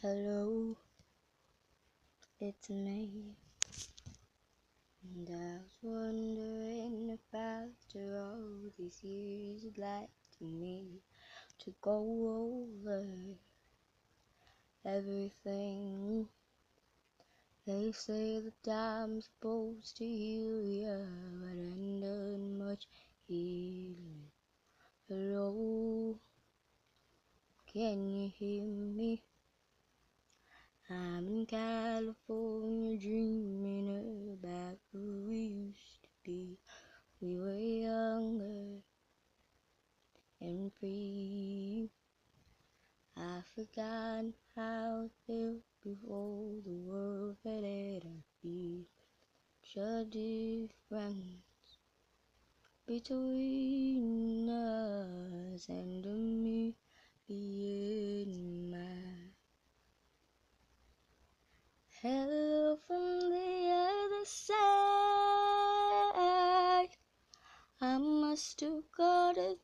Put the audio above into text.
Hello, it's me. And I was wondering if after all these years you'd like me to go over everything. They say that I'm supposed to heal ya, but I ain't done much healing. Hello, can you hear me? I'm in California dreaming about who we used to be. We were younger and free. I've forgotten how it felt before the world fell at our feet. Such a difference between us and me being mine. Hello from the other side. I must have got a